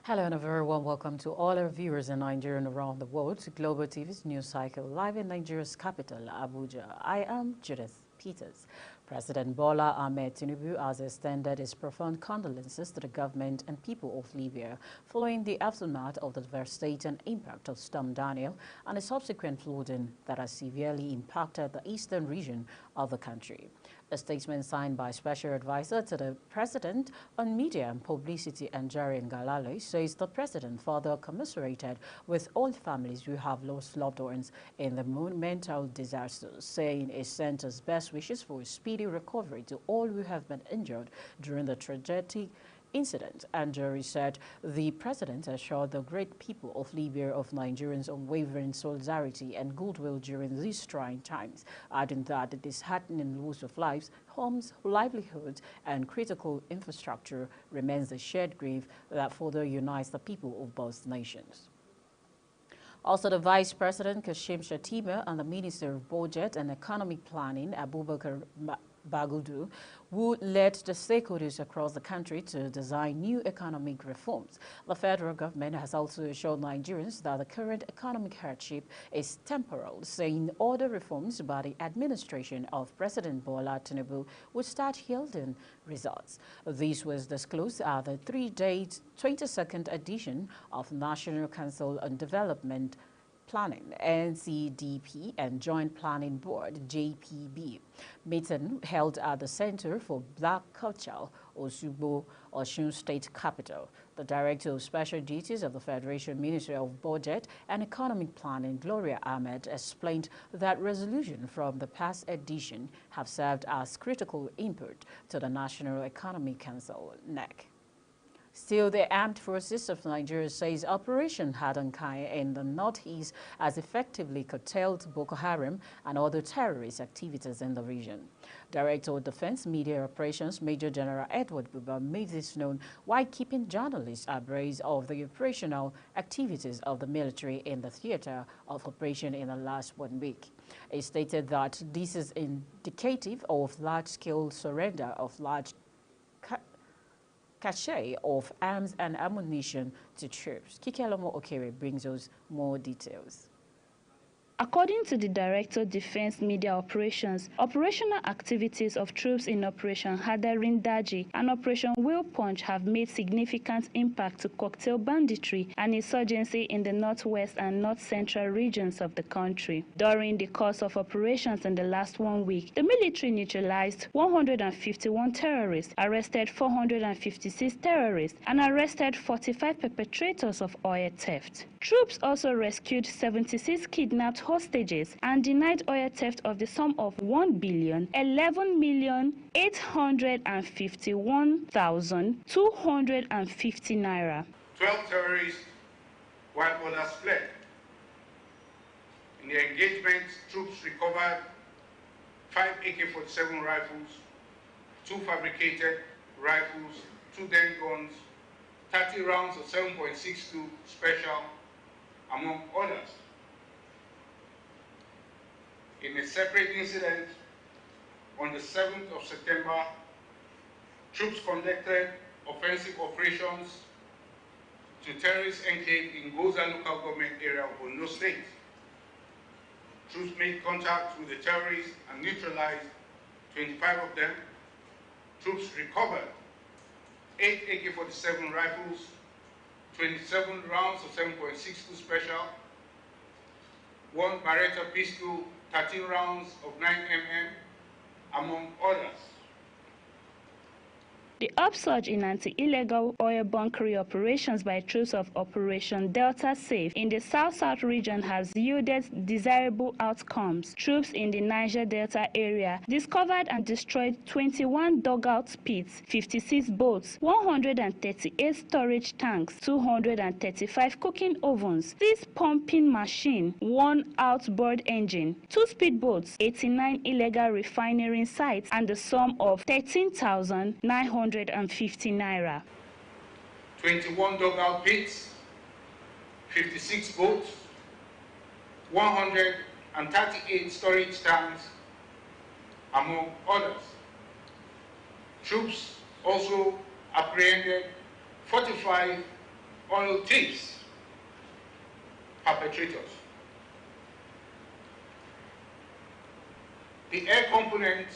Hello and a very warm welcome to all our viewers in Nigeria and around the world to Global TV's news cycle live in Nigeria's capital, Abuja. I am Judith Peters. President Bola Ahmed Tinubu has extended his profound condolences to the government and people of Libya following the aftermath of the devastating impact of Storm Daniel and the subsequent flooding that has severely impacted the eastern region of the country. A statement signed by Special Advisor to the President on Media and Publicity, Njari Ngalale, says the President further commiserated with all families who have lost loved ones in the monumental disaster, saying he sent his best wishes for a speedy recovery to all who have been injured during the tragic incident. Njari said the President assured the great people of Libya of Nigerians' unwavering solidarity and goodwill during these trying times, adding that the disheartening loss of lives, homes, livelihoods, and critical infrastructure remains a shared grief that further unites the people of both nations. Also, the Vice President, Kashim Shettima, and the Minister of Budget and Economic Planning, Abubakar Bagudu, who led the stakeholders across the country to design new economic reforms. The federal government has also assured Nigerians that the current economic hardship is temporal, saying all the reforms by the administration of President Bola Tinubu would start yielding results. This was disclosed at the three-day 22nd edition of National Council on Development Planning, NCDP, and Joint Planning Board, JPB, meeting held at the Center for Black Culture, Osogbo, Osun State Capital. The Director of Special Duties of the Federation Ministry of Budget and Economic Planning, Gloria Ahmed, explained that resolutions from the past edition have served as critical input to the National Economic Council, NEC. Still, the Armed Forces of Nigeria says Operation Hadankai in the northeast has effectively curtailed Boko Haram and other terrorist activities in the region. Director of Defense Media Operations, Major General Edward Buba, made this known while keeping journalists abreast of the operational activities of the military in the theater of operation in the last 1 week. He stated that this is indicative of large-scale surrender of large cache of arms and ammunition to troops. Kikelomo Okere brings us more details. According to the Director of Defense Media Operations, operational activities of troops in Operation Hadarin Daji and Operation Whale Punch have made significant impact to cocktail banditry and insurgency in the northwest and north-central regions of the country. During the course of operations in the last 1 week, the military neutralized 151 terrorists, arrested 456 terrorists, and arrested 45 perpetrators of oil theft. Troops also rescued 76 kidnapped hostages and denied oil theft of the sum of 1,11,851,250 naira. 12 terrorists, while others fled. In the engagement, troops recovered 5 AK-47 rifles, 2 fabricated rifles, 2 den guns, 30 rounds of 7.62 special, among others. In a separate incident, on the 7th of September, troops conducted offensive operations to terrorist enclave in Goza local government area of Ondo State. Troops made contact with the terrorists and neutralized 25 of them. Troops recovered 8 AK-47 rifles, 27 rounds of 7.62 special, 1 Beretta pistol, 13 rounds of 9mm, among others. The upsurge in anti-illegal oil bunkering operations by troops of Operation Delta Safe in the South-South region has yielded desirable outcomes. Troops in the Niger Delta area discovered and destroyed 21 dugout pits, 56 boats, 138 storage tanks, 235 cooking ovens, 6 pumping machine, 1 outboard engine, 2 speedboats, 89 illegal refinery sites, and the sum of 13,950 naira. 21 dugout pits, 56 boats, 138 storage tanks, among others. Troops also apprehended 45 oil thieves, perpetrators. The air component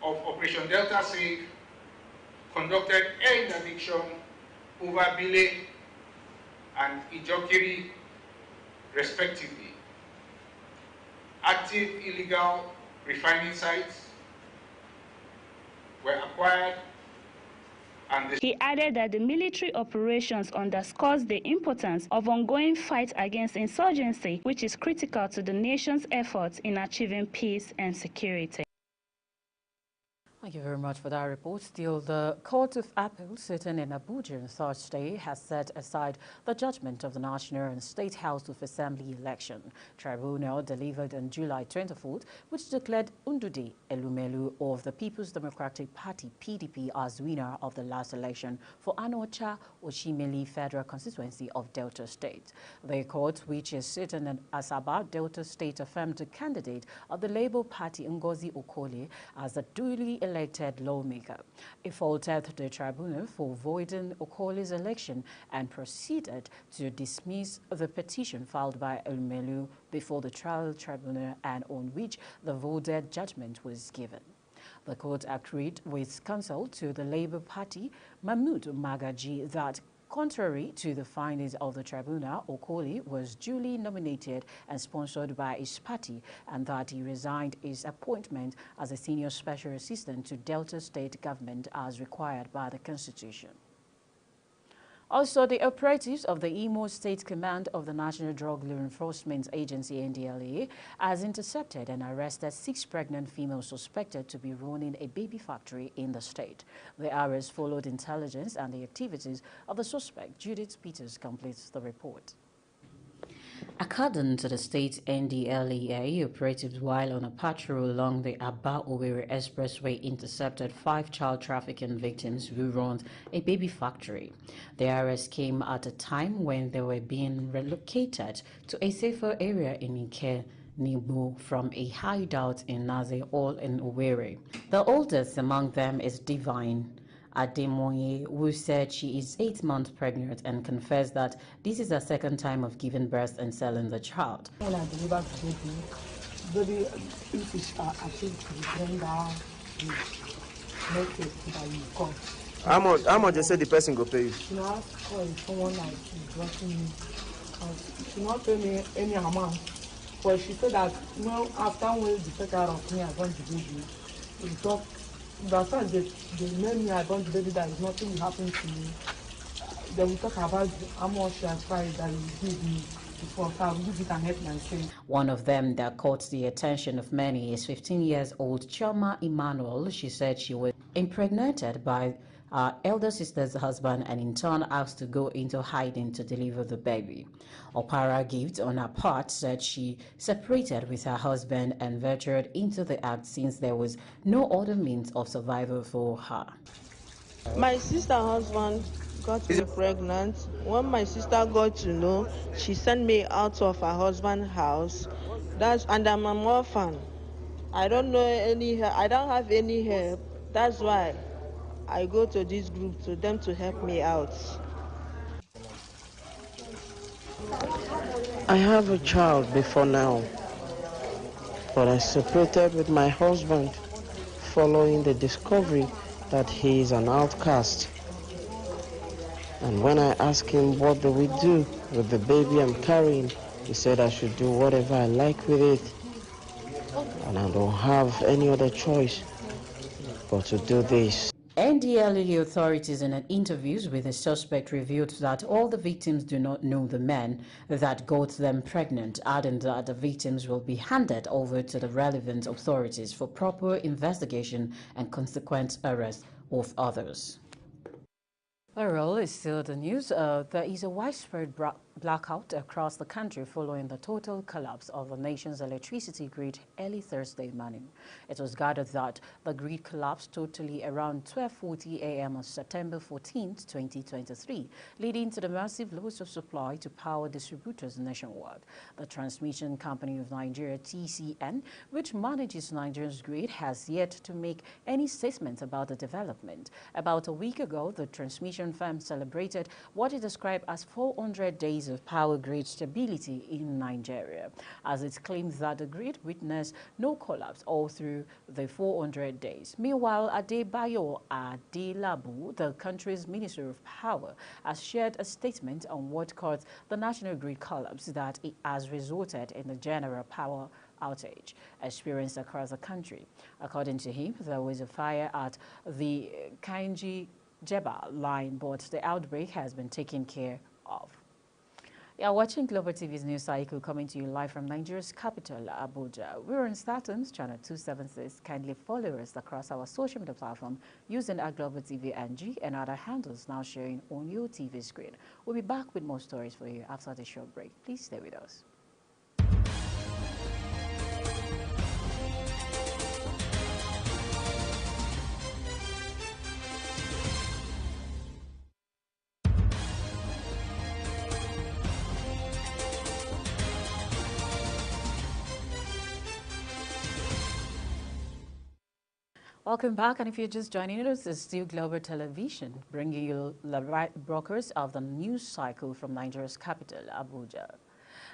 of Operation Delta Sig conducted air interdiction over Bile and Ijokiri, respectively. Active illegal refining sites were acquired. He added that the military operations underscores the importance of ongoing fight against insurgency, which is critical to the nation's efforts in achieving peace and security. Thank you very much for that report. Still, the Court of Appeal sitting in Abuja on Thursday has set aside the judgment of the National and State House of Assembly election. Tribunal delivered on July 24th, which declared Ndudi Elumelu of the People's Democratic Party (PDP) as winner of the last election for Anocha Oshimili Federal Constituency of Delta State. The court, which is sitting in Asaba, Delta State, affirmed the candidate of the Labour Party Ngozi Okoli as a duly elected lawmaker. It faulted the tribunal for voiding Okoli's election and proceeded to dismiss the petition filed by Elumelu before the trial tribunal and on which the voted judgment was given. The court agreed with counsel to the Labour Party, Mahmood Magaji, that contrary to the findings of the tribunal, Okoli was duly nominated and sponsored by his party, and that he resigned his appointment as a senior special assistant to Delta State government as required by the Constitution. Also, the operatives of the Imo State Command of the National Drug Law Enforcement Agency, NDLEA, has intercepted and arrested 6 pregnant females suspected to be running a baby factory in the state. The arrest followed intelligence and the activities of the suspect. Judith Peters completes the report. According to the state NDLEA, operatives while on a patrol along the Aba-Owerri Expressway intercepted 5 child trafficking victims who run a baby factory. The arrest came at a time when they were being relocated to a safer area in Ike Nibu from a hideout in Naze, all in Owerri. The oldest among them is Divine Ademoye, who said she is 8 months pregnant and confessed that this is her second time of giving birth and selling the child. When I delivered the baby, if it's achieved to bring down the make it that you come. How much you say the person go pay you? You know, for someone like dropping me, she not pay me any amount. But she said that, you know, after when they take care of me, I want the baby. We talk. That's why they made me, I want the baby, that nothing will happen to me. Then we talk about how much price that you give me before, so I will give it and help myself. One of them that caught the attention of many is 15 years old Chioma Emmanuel. She said she was impregnated by her elder sister's husband and in turn asked to go into hiding to deliver the baby. Opara Gift, on her part, said she separated with her husband and ventured into the act since there was no other means of survival for her. My sister's husband got me pregnant. When my sister got to know, she sent me out of her husband's house. And I'm an orphan. I don't know I don't have any help. That's why I go to this group to them to help me out. I have a child before now, but I separated with my husband following the discovery that he is an outcast. And when I asked him what do we do with the baby I'm carrying, he said I should do whatever I like with it. And I don't have any other choice but to do this. NDLEA authorities in an interviews with the suspect revealed that all the victims do not know the men that got them pregnant, adding that the victims will be handed over to the relevant authorities for proper investigation and consequent arrest of others. Overall, is still the news. There is a widespread blackout across the country following the total collapse of the nation's electricity grid early Thursday morning. It was gathered that the grid collapsed totally around 12:40 a.m. on September 14, 2023, leading to the massive loss of supply to power distributors nationwide. The Transmission Company of Nigeria, TCN, which manages Nigeria's grid, has yet to make any statement about the development. About a week ago, the transmission firm celebrated what it described as 400 days of power grid stability in Nigeria, as it claims that the grid witnessed no collapse all through the 400 days. Meanwhile, Adebayo Adelabu, the country's Minister of Power, has shared a statement on what caused the national grid collapse that it has resulted in the general power outage experienced across the country. According to him, there was a fire at the Kainji-Jeba line, but the outbreak has been taken care of. You are watching Global TV's news cycle, coming to you live from Nigeria's capital, Abuja. We're on StarTimes, channel 276. Kindly follow us across our social media platform using our Global TV NG and other handles now showing on your TV screen. We'll be back with more stories for you after the short break. Please stay with us. Welcome back, and if you're just joining us, it's still Global Television, bringing you the right brokers of the news cycle from Nigeria's capital, Abuja.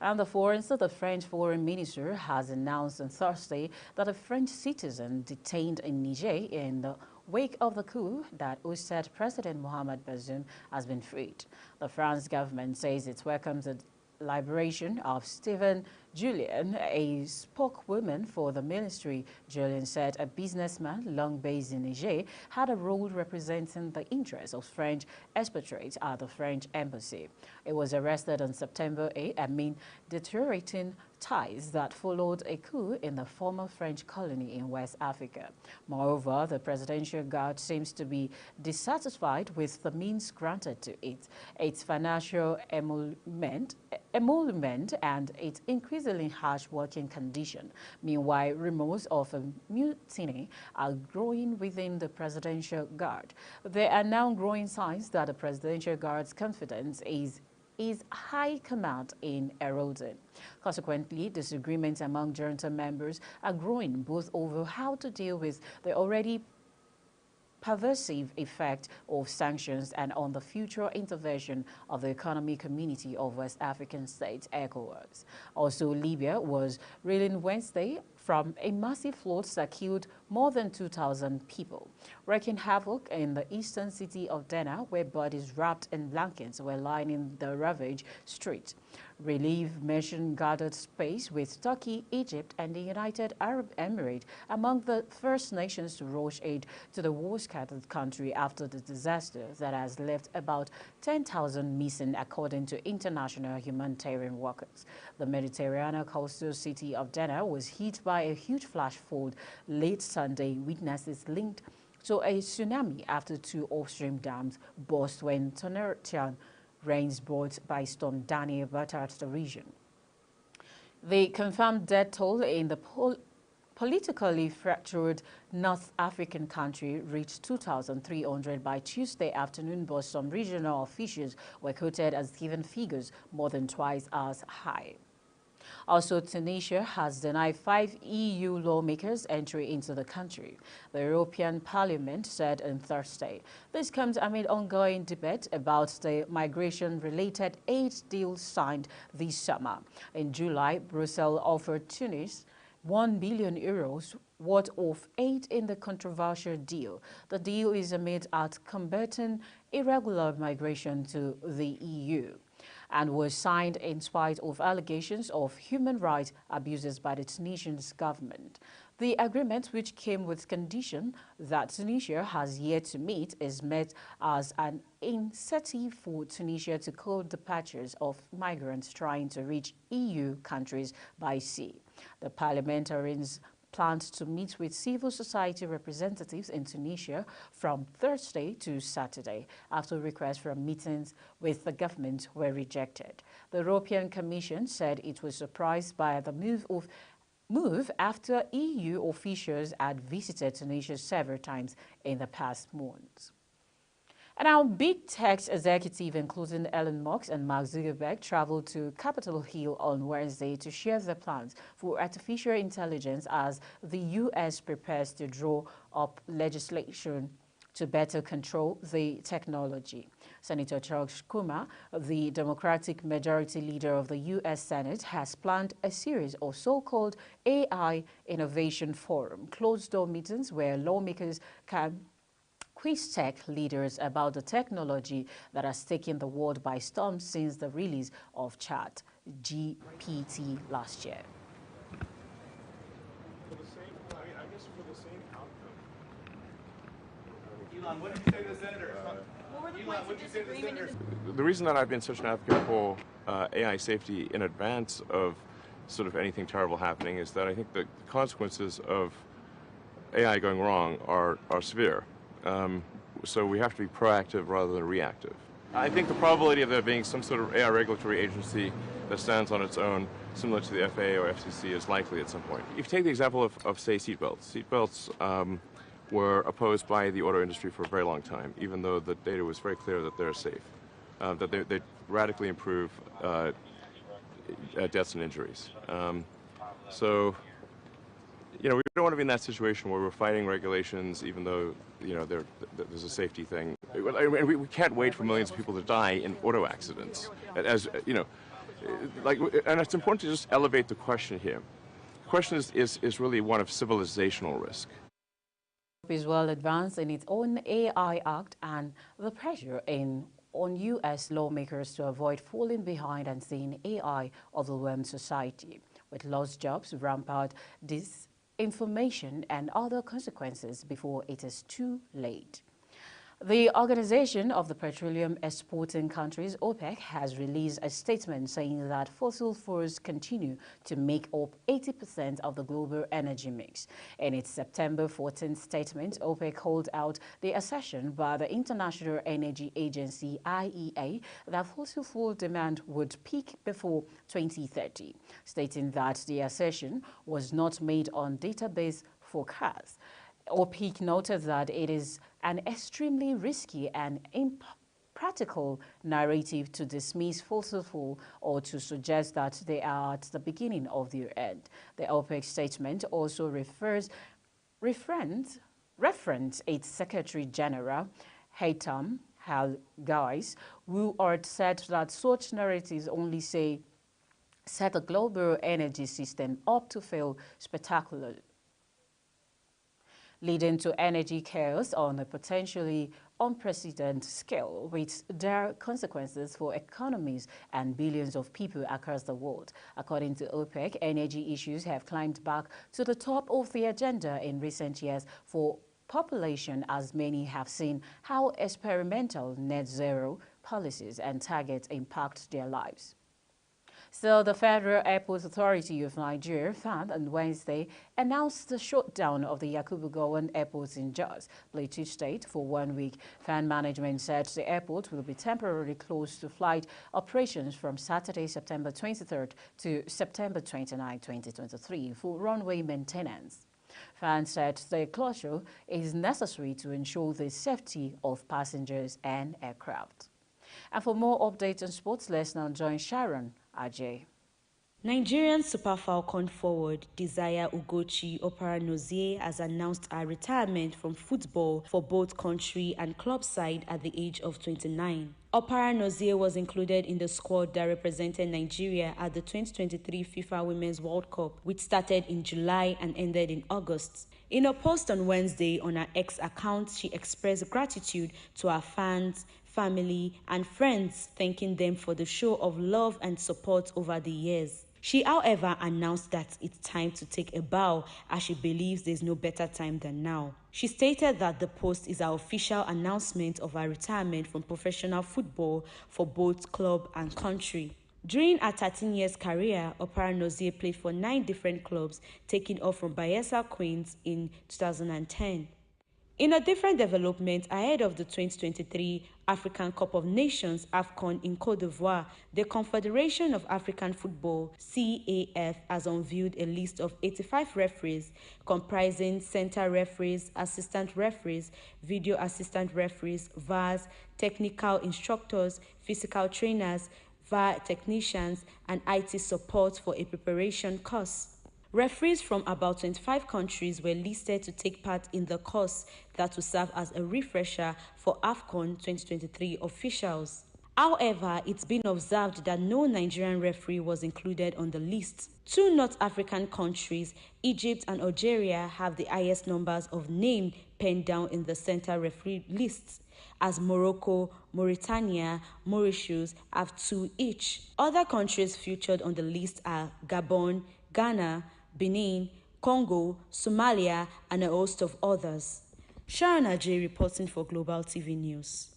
And the French Foreign Minister has announced on Thursday that a French citizen detained in Niger in the wake of the coup that ousted President Mohamed Bazoum has been freed. The French government says it welcomes the liberation of Stephen Julien, a spokeswoman for the ministry. Julien said a businessman long based in Niger had a role representing the interests of French expatriates at the French embassy. It was arrested on September 8 amid deteriorating ties that followed a coup in the former French colony in West Africa. Moreover, the Presidential Guard seems to be dissatisfied with the means granted to it, its financial emolument and its increasingly harsh working condition. Meanwhile, rumors of a mutiny are growing within the Presidential Guard. There are now growing signs that the Presidential Guard's confidence is high command in eroding. Consequently, disagreements among junta members are growing both over how to deal with the already pervasive effect of sanctions and on the future intervention of the Economic Community of West African States, ECOWAS. Also, Libya was reeling Wednesday from a massive flood that killed more than 2,000 people, wreaking havoc in the eastern city of Derna, where bodies wrapped in blankets were lying in the ravaged streets. Relief mission gathered space with Turkey, Egypt, and the United Arab Emirates among the first nations to rush aid to the war-scattered country after the disaster that has left about 10,000 missing, according to international humanitarian workers. The Mediterranean coastal city of Derna was hit by a huge flash flood late Sunday. Witnesses linked to a tsunami after two upstream dams burst when torrential rains brought by Storm Daniel battered the region. The confirmed death toll in the politically fractured North African country reached 2,300 by Tuesday afternoon, but some regional officials were quoted as giving figures more than twice as high. Also, Tunisia has denied 5 EU lawmakers entry into the country, the European Parliament said on Thursday. This comes amid ongoing debate about the migration-related aid deal signed this summer. In July, Brussels offered Tunis €1 billion worth of aid in the controversial deal. The deal is aimed at combating irregular migration to the EU and was signed in spite of allegations of human rights abuses by the Tunisian government. The agreement, which came with condition that Tunisia has yet to meet, is met as an incentive for Tunisia to curb departures of migrants trying to reach EU countries by sea. The parliamentarians plans to meet with civil society representatives in Tunisia from Thursday to Saturday after requests for meetings with the government were rejected. The European Commission said it was surprised by the move after EU officials had visited Tunisia several times in the past months. And our big tech executive, including Elon Musk and Mark Zuckerberg, traveled to Capitol Hill on Wednesday to share their plans for artificial intelligence as the U.S. prepares to draw up legislation to better control the technology. Senator Chuck Schumer, the Democratic majority leader of the U.S. Senate, has planned a series of so-called AI Innovation Forum, closed-door meetings where lawmakers can quiz tech leaders about the technology that has taken the world by storm since the release of ChatGPT last year. Elon, what did you say to the senator? The reason that I've been such an advocate for AI safety in advance of sort of anything terrible happening is that I think the consequences of AI going wrong are severe. So we have to be proactive rather than reactive. I think the probability of there being some sort of AI regulatory agency that stands on its own, similar to the FAA or FCC, is likely at some point. If you take the example of say, seatbelts. Seatbelts were opposed by the auto industry for a very long time, even though the data was very clear that they're safe, that they radically improve deaths and injuries. So, you know, we don't want to be in that situation where we're fighting regulations, even though, you know, there's a safety thing. We can't wait for millions of people to die in auto accidents. As you know, and it's important to just elevate the question here. The question is really one of civilizational risk. Is well advanced in its own AI Act and the pressure on U.S. lawmakers to avoid falling behind and seeing AI overwhelm society. With lost jobs, rampant disinformation and other consequences before it is too late. The Organization of the Petroleum Exporting Countries, OPEC, has released a statement saying that fossil fuels continue to make up 80% of the global energy mix. In its September 14th statement, OPEC called out the assertion by the International Energy Agency, IEA, that fossil fuel demand would peak before 2030, stating that the assertion was not made on database forecasts. OPEC noted that it is an extremely risky and impractical narrative to dismiss fossil fuel or to suggest that they are at the beginning of their end. The OPEC statement also referenced its Secretary General, Haytham Al-Ghais, who had said that such narratives only set the global energy system up to fail spectacularly, leading to energy chaos on a potentially unprecedented scale, with dire consequences for economies and billions of people across the world. According to OPEC, energy issues have climbed back to the top of the agenda in recent years for population, as many have seen how experimental net zero policies and targets impact their lives. So the Federal Airports Authority of Nigeria, FAN, on Wednesday announced the shutdown of the Yakubu Gowon Airport in Jos, Plateau State, for 1 week. FAN management said the airport will be temporarily closed to flight operations from Saturday, September 23rd to September 29, 2023 for runway maintenance. FAN said the closure is necessary to ensure the safety of passengers and aircraft. And for more updates on sports, let's now join Sharon Ajay. Nigerian Super Falcon forward Desire Ugochi Oparanozie has announced her retirement from football for both country and club side at the age of 29. Oparanozie was included in the squad that represented Nigeria at the 2023 FIFA Women's World Cup, which started in July and ended in August. In a post on Wednesday on her X account, she expressed gratitude to her fans, family, and friends, thanking them for the show of love and support over the years. She, however, announced that it's time to take a bow, as she believes there's no better time than now. She stated that the post is her official announcement of her retirement from professional football for both club and country. During her 13 years career, Oparanozie played for 9 different clubs, taking off from Bayelsa Queens in 2010. In a different development, ahead of the 2023 African Cup of Nations AFCON in Côte d'Ivoire, the Confederation of African Football (CAF) has unveiled a list of 85 referees comprising center referees, assistant referees, video assistant referees, VARs, technical instructors, physical trainers, VAR technicians, and IT support for a preparation course. Referees from about 25 countries were listed to take part in the course that will serve as a refresher for AFCON 2023 officials. However, it's been observed that no Nigerian referee was included on the list. 2 North African countries, Egypt and Algeria, have the highest numbers of names penned down in the center referee lists, as Morocco, Mauritania, Mauritius have 2 each. Other countries featured on the list are Gabon, Ghana, Benin, Congo, Somalia, and a host of others. Sharon Ajay reporting for Global TV News.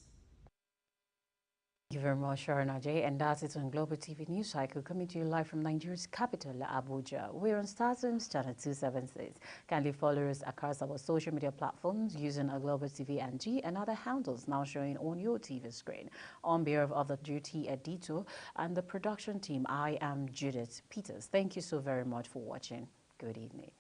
Thank you very much, Sharon Ajay. And that's it on Global TV News Cycle, coming to you live from Nigeria's capital, Abuja. We're on StarTimes channel 276. Kindly follow us across our social media platforms using our Global TV NG and other handles now showing on your TV screen. On behalf of the duty editor and the production team, I am Judith Peters. Thank you so very much for watching. Good evening.